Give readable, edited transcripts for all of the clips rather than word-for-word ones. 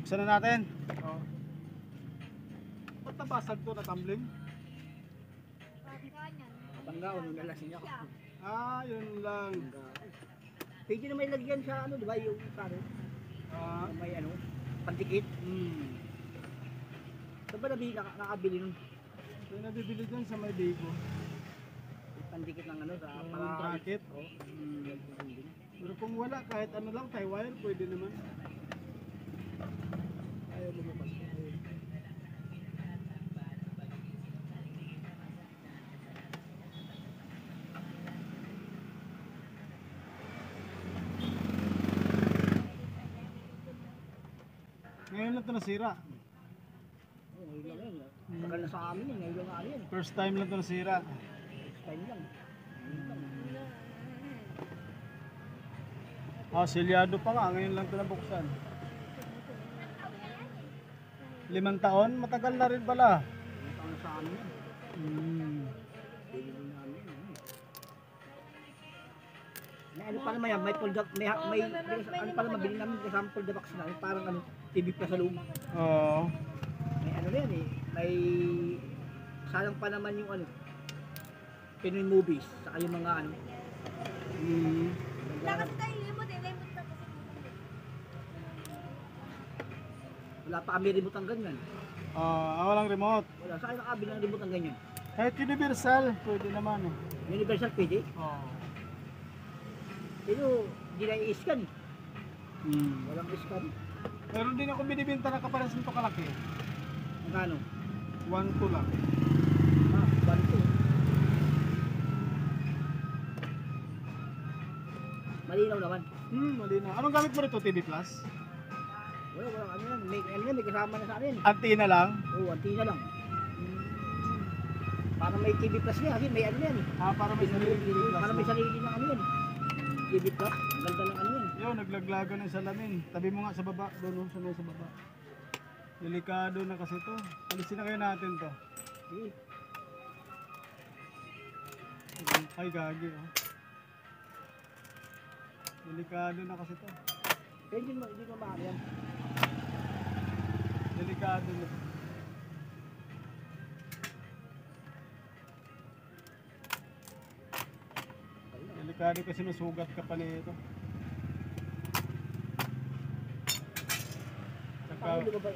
Buksan na natin. Oh. Ba't nabasag to na tumbling? Bangga, ano nalasin niya. Ah, yun lang. Pwede na may lagyan sa ano, di ba? Yung karo. Ah, May ano, pandikit. Saan ba nakabili nun? yung nabibili dyan sa may Bigo. Pandikit ng ano, sa Yung bracket. Oh. Pero kung wala, kahit ano lang, tie wire, pwede naman. Ayaw lumabas. Ngayon lang ito nasira. Ngayon lang yan. Tagal na sa amin yan, ngayon lang yan. First time lang ito nasira. First time lang. Ah, silyado pa nga. Ngayon lang ito nabuksan. 5 taon? Matagal na rin pala. Ngayon taon na sa amin yan. Bili namin yan. May ano pa naman yan, may pull up, may ano pa naman, mabili namin kasama pull the box na, parang ano, TV pa sa loob. Oo. May ano na yan eh, may salang pa naman yung ano, Pinoy movies, saka yung mga ano. Lakas tayo limot eh, limot na kasi. Wala pa kami remote ang ganyan. Walang remote. Wala, sa akin nakabili ng remote ang ganyan. Kahit universal, pwede naman eh. Universal pwede, Oo. pero hindi na i-scan eh. Walang scan. Pero din ako binibenta na kapares nito kalaki. Magkano? 1-2 lang. Ah, 1-2. Malinaw naman. Malinaw. Anong gamit mo rito, TV Plus? Wala ano yan, may kasama na sa akin. Antina lang? Oo, antina lang. Parang may TV Plus niya, kasi may ano yan eh. Para may sarili TV Plus. Parang may sarili ng ano yan. TV Plus, ang ganda ng ano yan. Yo, naglaglaga ng salamin. Tabi mo nga sa baba, doon sa may sa baba. Delikado na kasi to. Alisin na kayo natin to. Eh, Ay, gagi oh. Delikado na kasi to. hindi mo maaari yan. Delikado na. Delikado kasi masugat ka pa nito. Paano lumabas?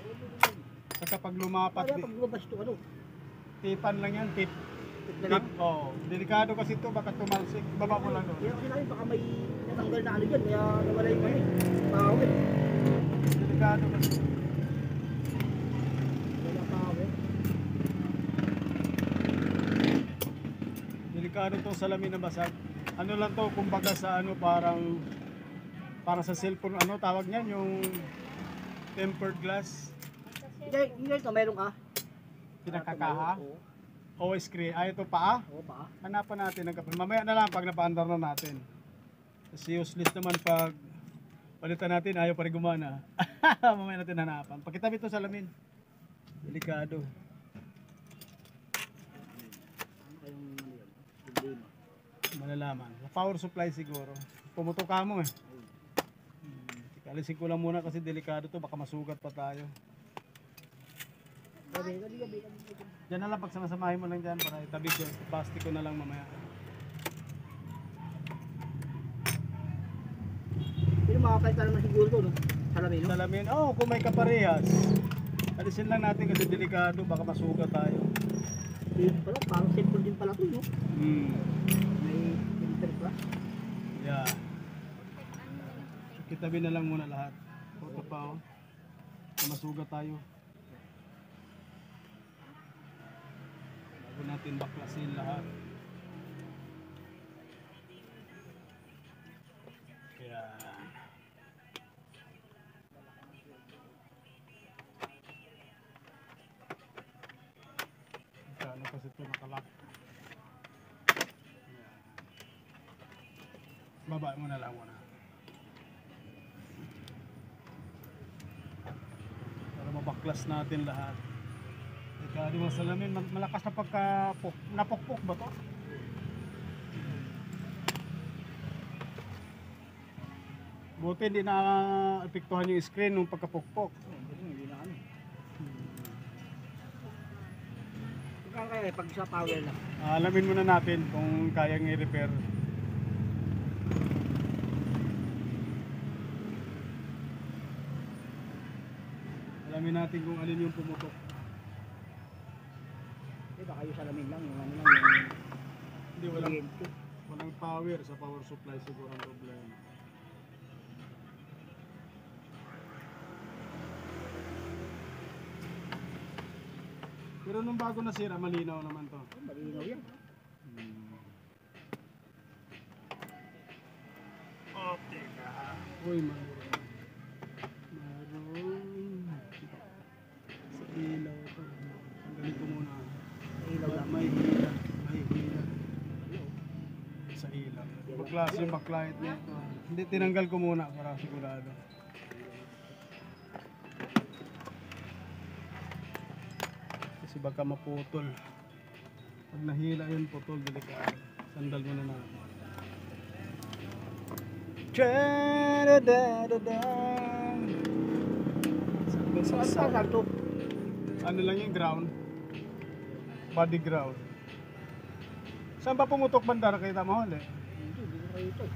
Saka pag lumapat, Paano pag lumabas ito, ano? tipan lang yan, tip. Tip na lang? Oo. Delikado kasi to, baka tumalsik. Baba mo lang doon. Kaya kasi namin baka may natanggal na ano dyan, kaya nawala yung ano eh. Pawit. Delikado kasi. Wala pawit. Delikado tong salamin na basag. Ano lang to, kumbaga sa ano, parang sa cellphone, ano tawag niyan, yung tempered glass. Hindi ito, meron ka? Pinakakaha. Oo. O screen. Ay, ito paa. Oo pa. Hanapan natin ng kapal. Mamaya na lang pag napaandar na natin. Kasi useless naman pag palitan natin, ayaw pa rin gumana. Mamaya natin hanapan. Pagkitabi ito sa salamin. Delikado. Ano kayong ano yun? Problema. Malalaman. Power supply siguro. Pumutok ka mo eh. Alisin ko lang muna kasi delikado to. Baka masugat pa tayo. Gabi. Diyan na lang pag samasamahin mo lang dyan para itabi ko. Plastic ko na lang mamaya. Pero makakalit na naman siguro ito, no? Salamin, no? Salamin. Oh, kung may kaparehas. Alisin lang natin kasi delikado. Baka masugat tayo. Yun pala, parang cellphone din pala ito, no? May filter pa. Yeah. Kitabi na lang muna lahat. Ito pa oh. Masugat tayo. Bago natin baklasin lahat. Kaya ano kasi ito nakalak. Baba mo na lang muna. Para mabaklas natin lahat. Ika, di mo salamin, malakas na pagka napukpok ba to? Buti hindi na epektuhan yung screen nung pagkapukpok. Magkano kaya pag sa power lang? Alamin muna natin kung kayang i-repair. Alamin natin kung alin yung pumutok. Eh, baka yung salamin lang, yung ano lang, yung Hindi, walang, kuryente. walang power sa power supply siguro ang problema. Pero nung bago nasira, malinaw naman to. Oh, malinaw yan. Oh, teka. Uy, mayroon. Mayroon. Sa ilaw to. Tanggalin ko muna. Ilaw lang. May hila. May hila. Sa ilaw. Ibang klase yung backlight nito. Hindi, tinanggal ko muna para sigurado. Kasi baka maputol. Pag nahila yun, putol, delikado. Sandal muna natin. Saan pa to? Ano lang yung ground? Body ground. Saan ba pumutok banda? Nakita mo ulit? Hindi ko kayo ito.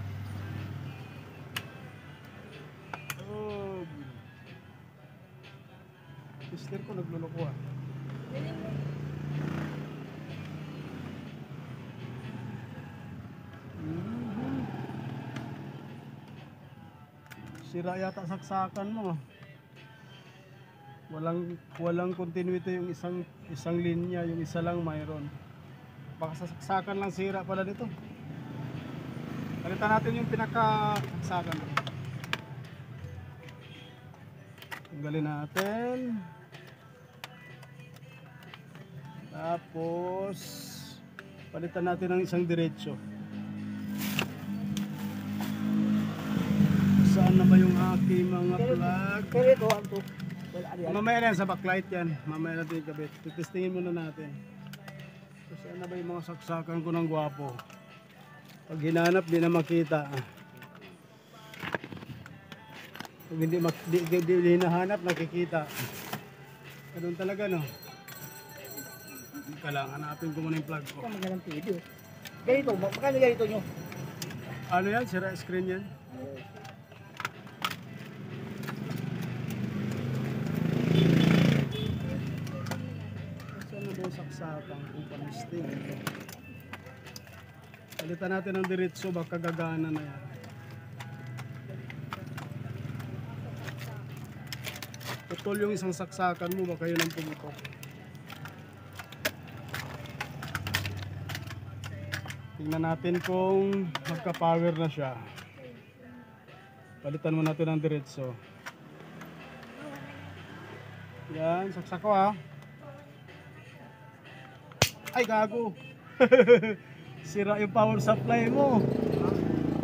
Oh. Sister ko nagluloko ah. Sira yata saksakan mo. Walang continuity yung isang linya, yung isa lang mayroon. Baka sa saksakan lang sira pala dito. Palitan natin yung pinaka saksakan. Tanggalin natin. Tapos palitan natin ng isang diretso. Saan na ba yung aking mga plug? Pero ito, ano to? Well, ano yan? Mamaya na yan, sa backlight yan. Mamaya natin ikabit. Titestingin muna natin. So, saan na ba yung mga saksakan ko ng gwapo? Pag hinanap, di na makita. Pag di hinahanap, nakikita. Ganun talaga, no? Hindi lang, hanapin ko muna yung plug ko. Ito, magandang video. Ganito, magkano ganito nyo? Ano yan? Sira screen yan? Saan na ba yung saksakan kung panisting? Palitan natin ng diretso, baka gagana na yan. Putol yung isang saksakan mo, baka yun ang pumutok. Tingnan natin kung magka-power na siya. Palitan mo natin ng diretso. Yan, saksak ko ha. Ay, gago. Sira yung power supply mo.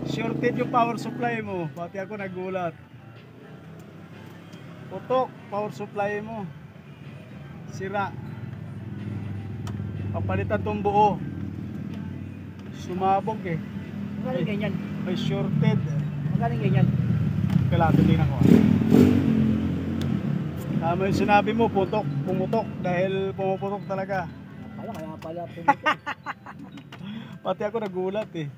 Shorted yung power supply mo. Pati ako nagulat. Putok, power supply mo. Sira. Papalitan tong buo. Sumabog eh. Magkano ganyan? May shorted. Magkano ganyan? Kailangan tingnan ko. Tama yung sinabi mo, putok, pumutok. Dahil pumuputok talaga. Kaya pala pumutok. Pati ako nagulat eh.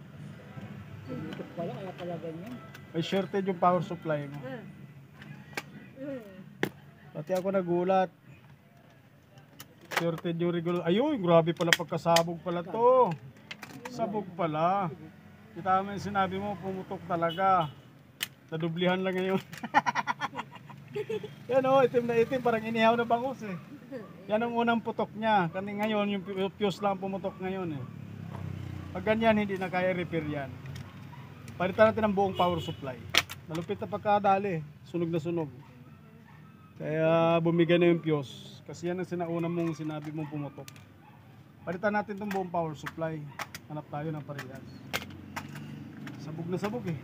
Pumutok pala, kaya pala ganyan. May shorted yung power supply mo. Pati ako nagulat. Shorted yung regular. Ayun, grabe pala pagkasabog pala to. Sabog pala. Tama yung sinabi mo, pumutok talaga. Nadublihan lang ngayon. Yan o, itim na itim, parang inihaw na bangus eh. Yan ang unang putok niya. Kasi ngayon, yung fuse lang pumutok ngayon eh. Pag ganyan, hindi na kaya repair yan. Palitan natin ang buong power supply. Malupit na pagkadali, sunog na sunog. Kaya bumigay na yung fuse. Kasi yan ang sinauna mong sinabi mong pumutok. Palitan natin itong buong power supply. Hanap tayo ng parehas. Sabog na sabog eh.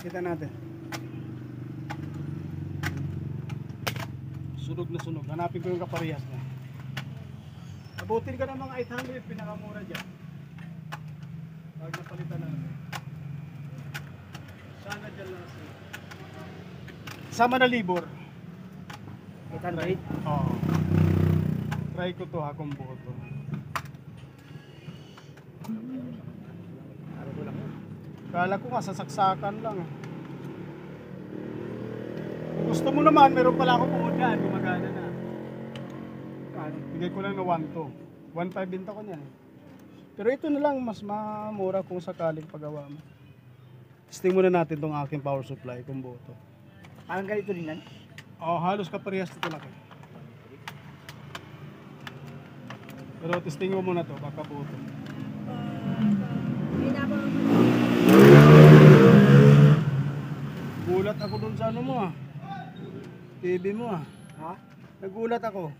Kita natin. Sunog na sunog. Hanapin ko yung kaparehas na. Abutin ka ng mga 800, pinakamura dyan. Pag napalitan natin. Sana dyan lang siya. Sama na libor. 800? Oo. Try ko to ha kung buo to. Araw ko lang yun. Kala ko nga sasaksakan lang. Kung gusto mo naman, meron pala ako buod yan, gumagana na. Ano? Bigay ko lang na 1.2. 1.5 binta ko niyan. Pero ito na lang, mas mamura kung sakaling pagawa mo. Testing muna natin tong aking power supply kung buo to. Parang ganito din yan. Oh, halos kaparehas nito laki. Pero testing mo muna to, baka buo to. Gulat ako dun sa ano mo ah. TV mo ah. Ha? Nagulat ako.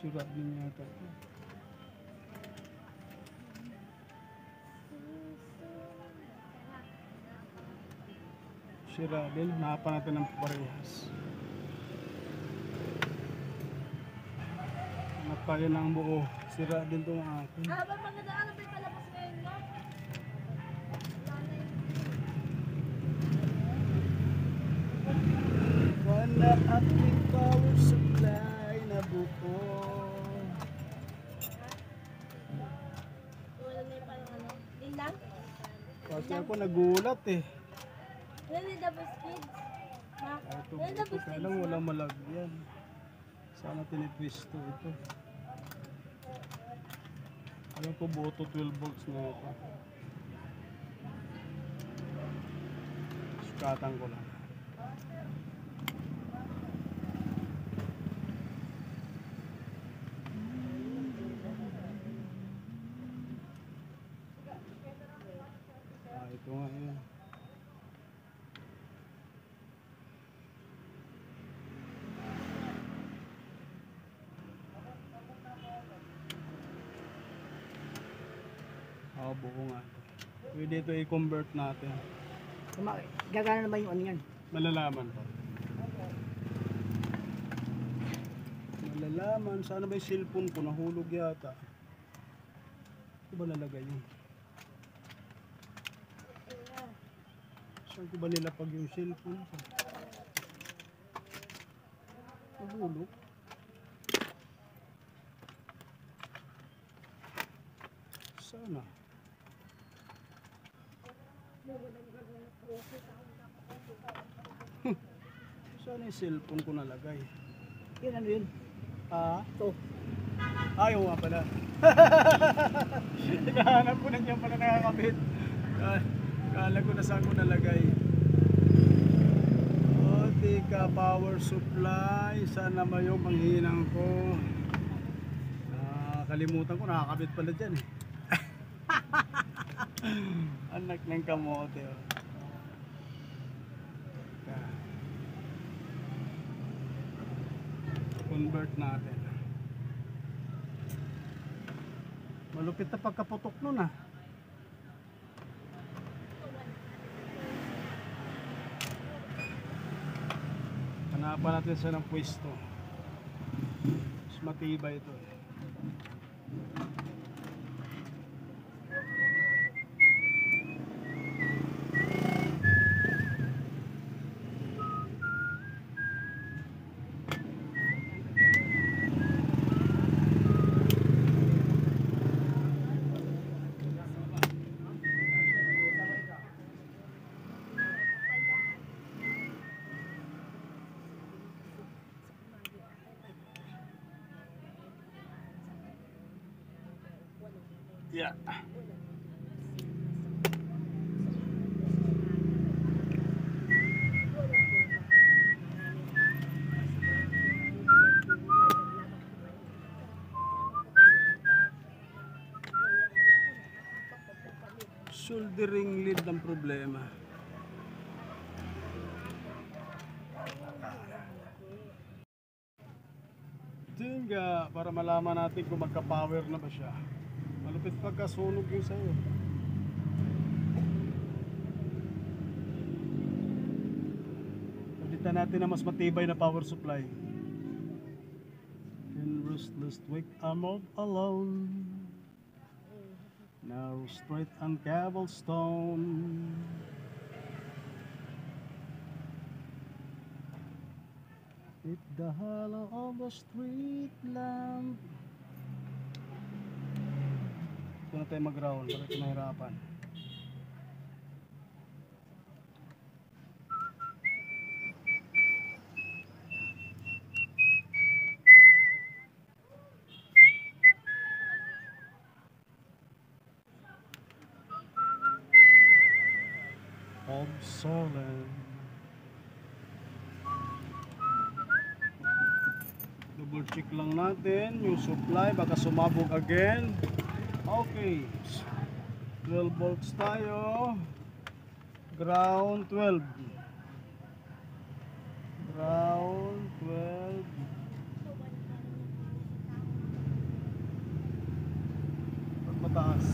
Sira din yata ito. Sira din, hanapan natin ng parehas. Hanap tayo ng buo. Sira din itong akin. Habang maganda ano ba palabas ngayon mo? Wala ating power supply na buo. Wala na yung parang ano. Din lang? Kasi ako nagulat eh. Wala na yung double speed. Ma, Ito, wala na double kaya speed. lang wala malagyan. Sana tinitwist to ito. Alam ko buo to 12 volts na ito. Sukatan ko lang. Ito nga yun. Buo nga ito. Pwede ito i-convert natin. Gagana naman yung ano yan. Malalaman pa. Malalaman. Sana ba yung cellphone ko? Nahulog yata. Ito ba nalagay yun? Saan ko ba nilapag yung cellphone ko? Nahulog. Sana. Saan yung cellphone ko nalagay? Yun ano yun. Ah? Ito. Ayaw nga pala. Nakahanap ko na dyan pala nakakabit. Kala ko na saan ko nalagay. O, tika, power supply. Saan naman yung panghinang ko? Kalimutan ko, nakakabit pala dyan eh. Anak ng kamote. Oh. Convert natin. Malupit na pagkaputok nun ah. Hanapan natin siya ng pwesto. Mas matibay ito eh. Yeah. Soldering lead ang problema. Tinga, para malaman natin kung magka-power na ba siya. Malupit pagkasunog yung sa'yo. Palitan natin na mas matibay na power supply. In restless week I'm all alone. Now straight on cobblestone. With the hollow of the street lamp. Ito na tayo mag-round, bakit nahirapan? Solid. Double check lang natin yung supply, baka sumabog again. Okay, 12 volts tayo. Ground 12. Ground 12. Pag mataas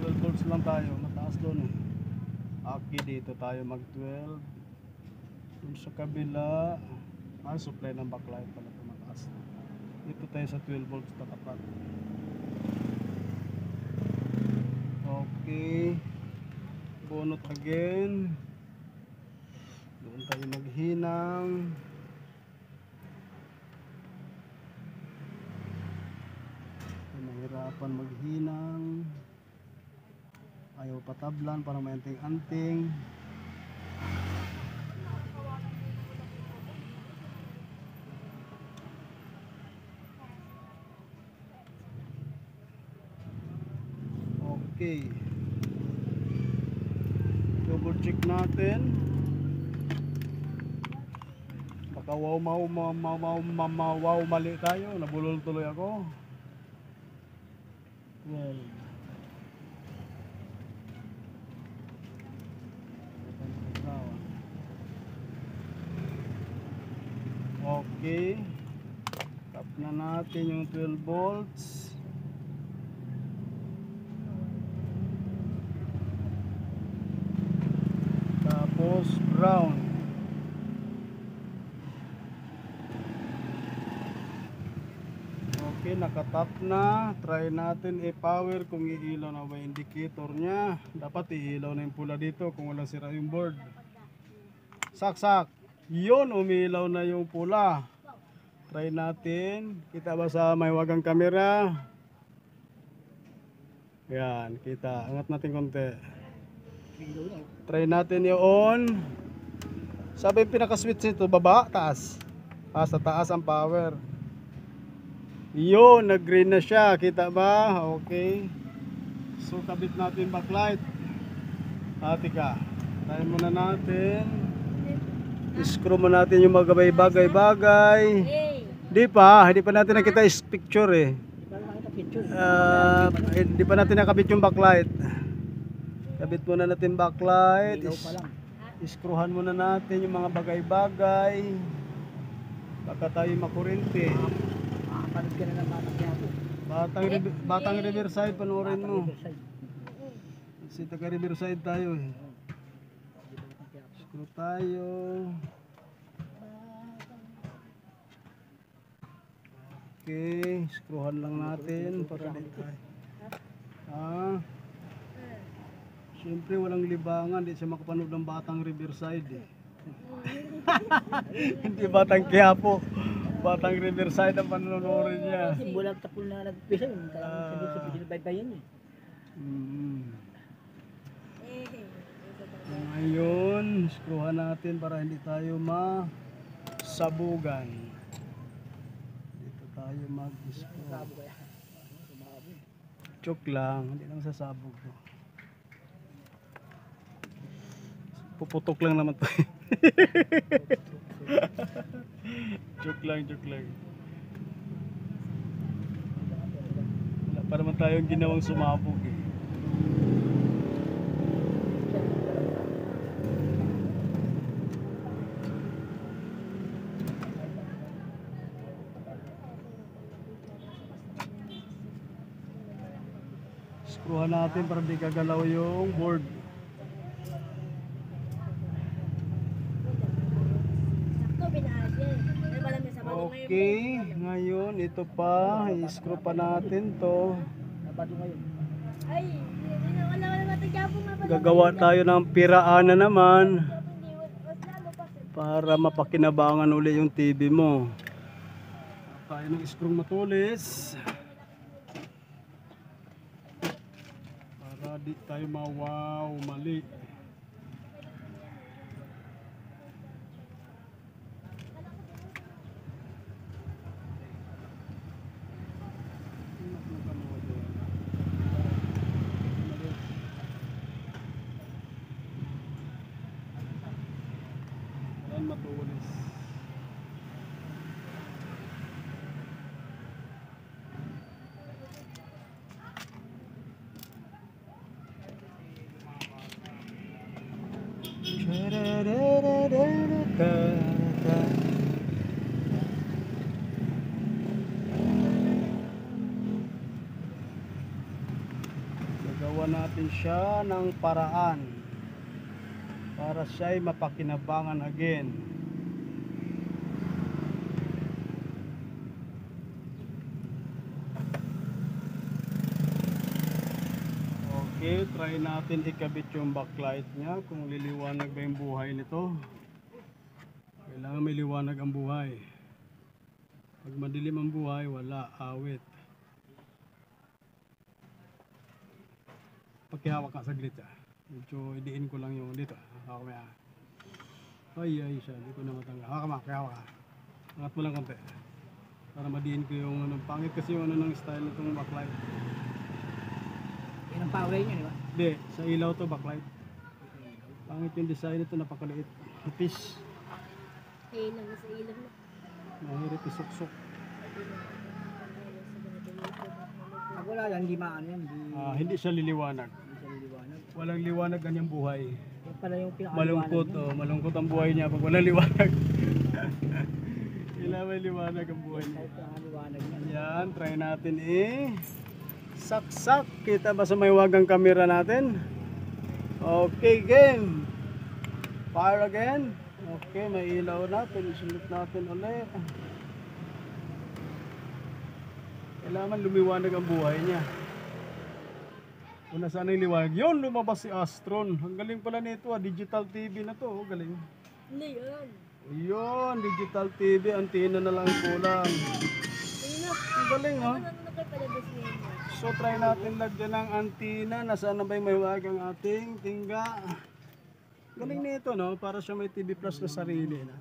12 volts lang tayo, mataas doon eh. Okay, dito tayo mag 12. Dun sa kabila, supply ng backlight pala tumataas. Dito tayo sa 12 volts na tapat. Okay, bunot again. Doon tayo maghinang. Nahirapan maghinang. Ayaw patablan, parang may anting-anting. Okay. Double check natin. Baka wow mali tayo. Nabulol tuloy ako. Well. Okay, tap na natin yung 12 volts. Tapos ground. Okay, nakatap na. Try natin i-power kung iilaw na ba indicator nya. Dapat iilaw na yung pula dito kung wala sira yung board. Saksak. Yun, umilaw na yung pula. Try natin. Kita ba sa may wagang camera? Yan, kita. Angat natin konti. Try natin i-on. Sabi yung pinaka-switch nito, baba, taas. Sa taas ang power. Yun, nag-green na siya. Kita ba? Okay. So, kabit natin backlight. Tika. Try muna natin. Screw mo natin yung mga bagay-bagay. Hindi pa natin nakita is picture eh. Hindi pa natin nakabit yung backlight. Kabit muna natin backlight. Screwhan muna natin yung mga bagay-bagay. Baka tayo makurente. Makapanood ka na ng Batang Riverside, panoorin mo. Kasi taga Riverside tayo eh. Screw tayo. Okay, screwhan lang natin para dito. Siyempre walang libangan, di siya makapanood ng Batang Riverside eh. Hindi Batang Quiapo, Batang Riverside ang panonoodin niya. Simulang tapol na nagpisa yun. Talagang sa pinilbaybayan eh. Ngayon, screwhan natin para hindi tayo masabugan. Dito tayo mag-screw. Joke lang, hindi lang sasabog to. Puputok lang naman tayo. Joke lang. Wala pa naman tayong ginawang sumabog eh. Screwhan natin para di kagalaw yung board. Okay, ngayon ito pa, i-screw pa natin to. Sabado ngayon. Ay, wala matagapong nga pala. Gagawa tayo ng piraan na naman Hindi, mas lalo pa. para mapakinabangan uli yung TV mo. Tayo ng screw matulis para di tayo mawaw mali. Ayan, matulis. Gagawa natin siya ng paraan para siya'y mapakinabangan again. Okay, try natin ikabit yung backlight niya kung liliwanag ba yung buhay nito. Kailangan may liwanag ang buhay. Pag madilim ang buhay, wala, awit. Pagkihawak ka saglit ah. Medyo idiin ko lang yung dito. Hawak mo yan. Ay siya, hindi ko na matanggal. Hawak mo, kaya hawak ka. Angat mo lang konti. Para madiin ko yung ano, pangit kasi yung ano ng style nitong backlight. Yan ang power niya, di ba? Hindi, sa ilaw to backlight. Pangit yung design nito, napakaliit. Ipis. Ilang na sa ilang na. Mahirap isuksok. Pag wala yan, hindi maano yan. Hindi siya liliwanag. Hindi siya liliwanag. Walang liwanag kanyang buhay. Yan pala yung pinakaliwanag Malungkot, niya. malungkot ang buhay niya pag walang liwanag. Kailangan may liwanag ang buhay niya. Yung pinakaliwanag niya. Yan, try natin saksak. Kita ba sa may wagang camera natin? Okay, game. Fire again. Okay, may ilaw na. Pinisunod natin ulit. Kailangan lumiwanag ang buhay niya. Kung nasaan yung liwanag, yun, lumabas si Astron. Ang galing pala nito, digital TV na to. Oh, galing. Ano yun? Yun, digital TV, antenna na lang kulang. Ayun na. Ang galing, oh. Ano na kayo palabas ngayon? So, try natin lagyan ng antenna. Nasaan na ba yung mahiwag ang ating tingga? Galing nito, no? Para siya may TV Plus na sarili. Na.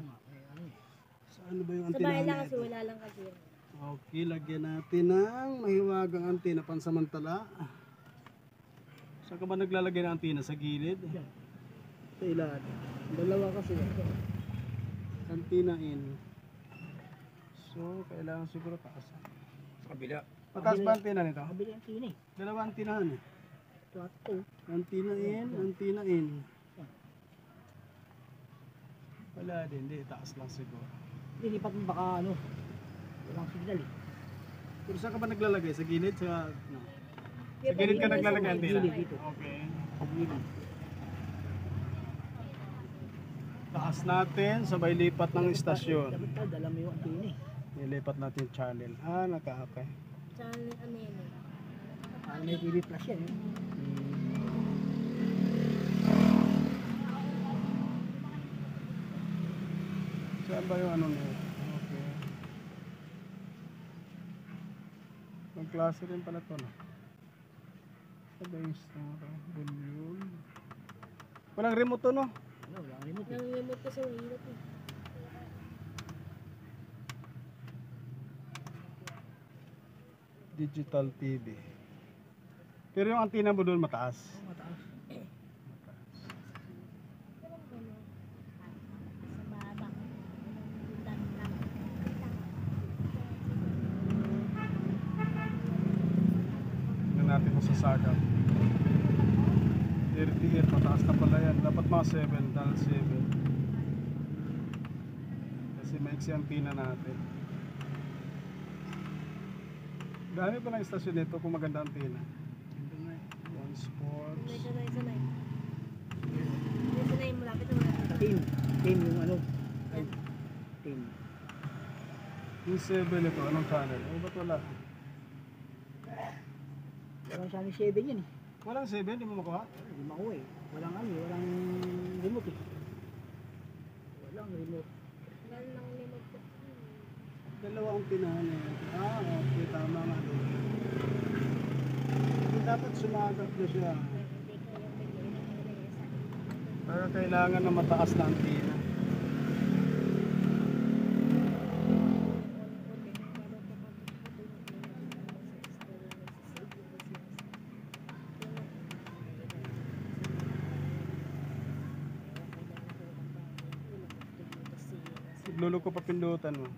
Saan ba yung Sa bahay antenna lang kasi nito? wala lang kasi. Okay, lagyan natin ng mahiwagang antenna pansamantala. Saan ka ba naglalagay ng antenna? Sa gilid? Sa ilalim. Dalawa kasi. Antenna in. So, kailangan siguro taas. Sa kabila. Mataas ba antenna nito? Kabila yung tina eh. Dalawa antennahan eh. Ito at ito. Antenna in, antenna in. Wala din, hindi. Taas lang siguro. Lilipat mo baka ano. Walang signal eh. Pero saan ka ba naglalagay? Sa gilid? Sa, no? Kaya Sa gilid ka pag- naglalagay ang tira? Gilid dito. Okay. Pag-ibig. Taas natin, sabay lipat ng istasyon. Dapat tayo, dala mo yung antina eh. Nilipat natin yung channel. Naka-okay. Channel, ano yun eh. Para may TV Plus yan eh. Saan ba yung ano nito? Okay. Ang klase rin pala to, no? Sabay yung volume. Walang remote to, no? Ano, walang remote eh. Nangyamot kasi mahirap eh. Digital TV. Pero yung antenna mo doon mataas. Mataas. Sa baba. Tingnan natin kung sasagap. 30 mataas na pala yan. Dapat mga 7, dahil 7. Kasi maiksi ang tina natin. Dami pa ng istasyon nito kung maganda ang tina. One Sports. Sanay. Sanay mo lapit na malapit. Team. Team yung ano. Ay, team. Yung 7 ito, anong channel? Eh, ba't wala? Walang Sunny 7 yan eh. Walang 7, di mo makuha? Hindi makuha eh. Walang ano eh, walang remote eh. Walang remote. Ganun lang limot ko. Dalawa ang tinahan eh. Okay, tama nga doon. Dapat sumagat na siya. Hindi ko yung bigay na kanila sa akin. Pero kailangan na mataas na antena. Lulog ko pa pindutan mo.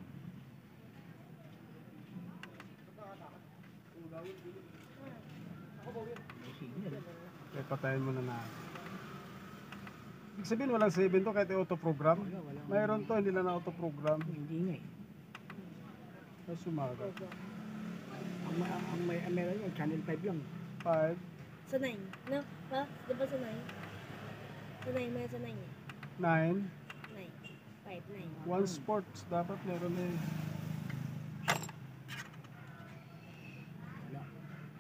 Kaya patayin mo na natin. Ibig sabihin walang 7 to kahit auto-program. Mayroon to, hindi lang na auto-program. Hindi nga eh. Ay sumagat. Ang meron yan, channel 5 lang. 5, Sa 9. No? Ha? Di ba sa 9? Sa 9, may sa 9 eh. 9, 9. 5, 9. 1 sports. Dapat meron na eh.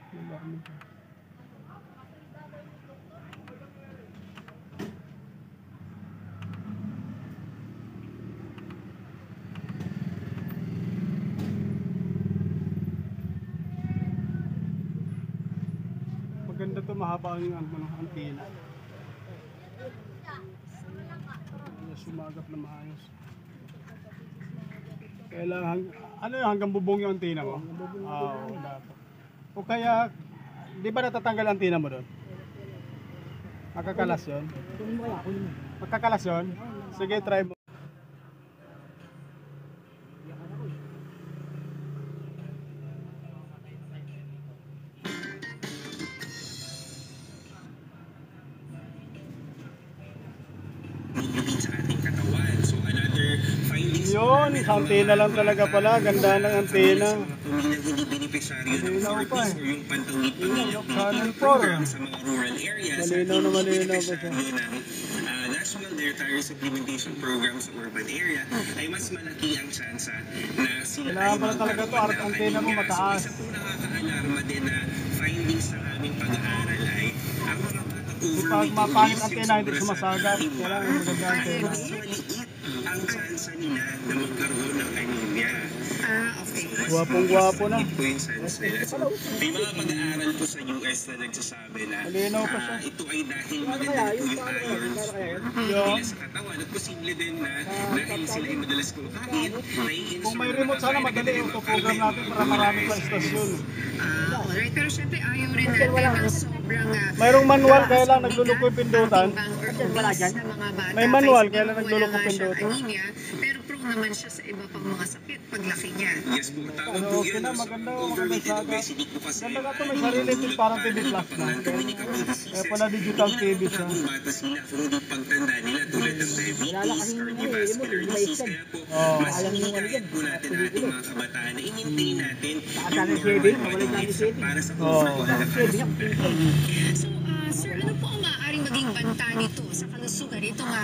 Wala mo. Maganda to, mahaba yung antena. Sumagat na maayos. Kailangan, ano yung hanggang bubong yung antena mo? Oo, dapat. O kaya, di ba natatanggal ang antena mo doon? Makakalas yun? Kunin mo kaya, kunin mo. Makakalas yun? Sige, try mo. Yakan ako eh. sa ating katawan. So another findings Yun, sa antena lang talaga pala. Ganda ng antena. sa mga pamilyang hindi beneficiaryo ng Malinaw pa 4Ps eh. or yung pantawid pamilya Channel 4. program sa mga rural areas. Malinaw na malinaw pa siya. Beneficiaryo ng National Daytime Supplementation Program sa urban area ay mas malaki ang tsansa na sila Kailangan pala talaga to, magkaroon ng antena mo anemia. mataas. So isa po nakaka-alarma din na findings sa aming pag-aaral ay ang mga bata Pag mapangit antena, hindi sumasagat. Kailangan maganda antena. mas maliit ang tsansa nila na magkaroon ng anemia. Okay. Gwapong-gwapo na. Ito yung sense nila. So, may mga pag-aaral po sa US na nagsasabi na Malinaw pa siya. ito ay dahil maganda po yung iron nila sa katawan at posible din na dahil sila ay madalas kumakain, Kung may remote sana madali auto-program natin para marami pa istasyon. Alright, pero syempre ayaw rin natin ng sobrang Mayroong manual kaya lang naglulukoy pindutan. Wala dyan. sa mga bata. May manual, Kasi kaya lang wala nagluloko nga siyang pindutan. anemia, pero prone naman siya sa iba pang mga sakit paglaki niya. Yes po, tawag Ano, po okay yan. na, So, maganda, overweight and maganda obesity po kasi. Ganda ka to, may sarili din parang TV Plus na. Kaya pala digital TV siya. Kung bata sila, kung hindi pagtanda nila tulad ng diabetes, cardiovascular disease, kaya po, mas hihikayat po natin ang ating mga kabataan na i-maintain natin yung normal body weight para sa overall na kalusugan. So, sir, ano po ang maaaring maging banta nito sa kalusugan? Ito nga